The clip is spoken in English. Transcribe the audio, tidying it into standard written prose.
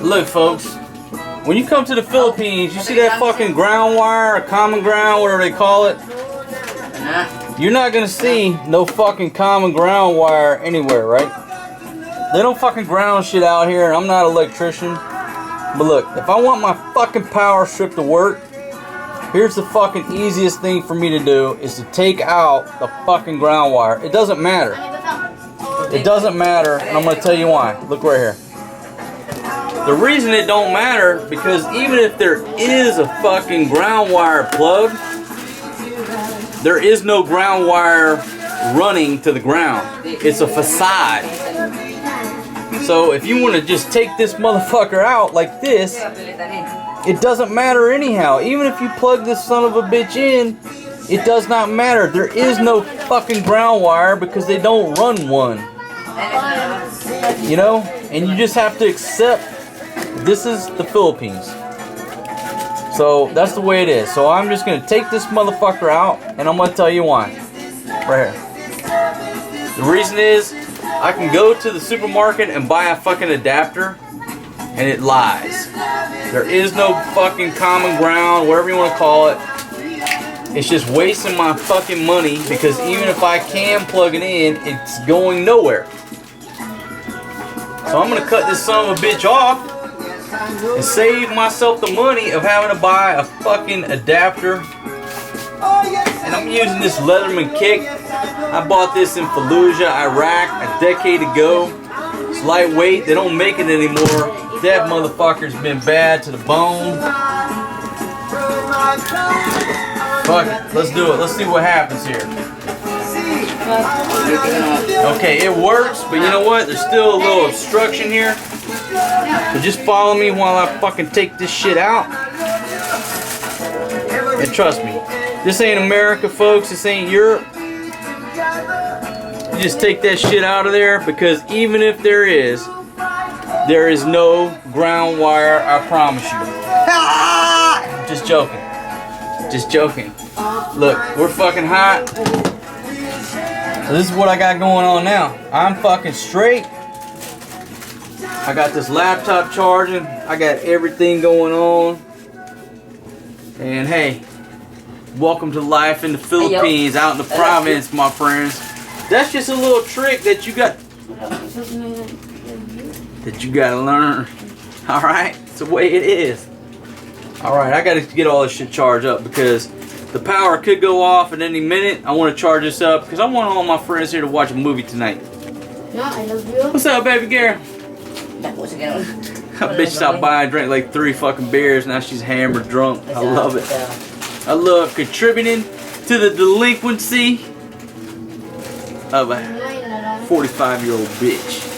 Look, folks. When you come to the Philippines, you see that fucking ground wire, or common ground, whatever they call it. You're not gonna see no fucking common ground wire anywhere, right? They don't fucking ground shit out here, and I'm not an electrician. But look, if I want my fucking power strip to work, here's the fucking easiest thing for me to do is to take out the fucking ground wire. It doesn't matter. It doesn't matter, and I'm gonna tell you why. Look right here. The reason it don't matter, because even if there is a fucking ground wire plug, there is no ground wire running to the ground. It's a facade. So if you want to just take this motherfucker out like this, it doesn't matter anyhow. Even if you plug this son of a bitch in, it does not matter. There is no fucking ground wire because they don't run one. You know? And you just have to accept this is the Philippines. So that's the way it is. So I'm just going to take this motherfucker out, and I'm going to tell you why. Right here. The reason is I can go to the supermarket and buy a fucking adapter, and it lies. There is no fucking common ground, whatever you want to call it. It's just wasting my fucking money, because even if I can plug it in, it's going nowhere. So I'm going to cut this son of a bitch off and save myself the money of having to buy a fucking adapter. And I'm using this Leatherman kick. I bought this in Fallujah, Iraq a decade ago. It's lightweight. They don't make it anymore. That motherfucker's been bad to the bone. Fuck it. Let's do it. Let's see what happens here. Okay, it works, but you know what? There's still a little obstruction here. So just follow me while I fucking take this shit out. And trust me, this ain't America, folks. This ain't Europe. You just take that shit out of there, because even if there is no ground wire, I promise you. Just joking. Just joking. Look, we're fucking hot. So this is what I got going on now. I'm fucking straight. I got this laptop charging. I got everything going on. And hey, welcome to life in the Philippines, out in the province, my friends. That's just a little trick that you got to learn. All right, it's the way it is. All right, I got to get all this shit charged up, because the power could go off at any minute. I want to charge this up because I want all my friends here to watch a movie tonight. Yeah, I love you. What's up, baby girl? That bitch stopped by and drank like 3 fucking beers. Now she's hammered drunk. I love it. I love contributing to the delinquency of a 45-year-old bitch.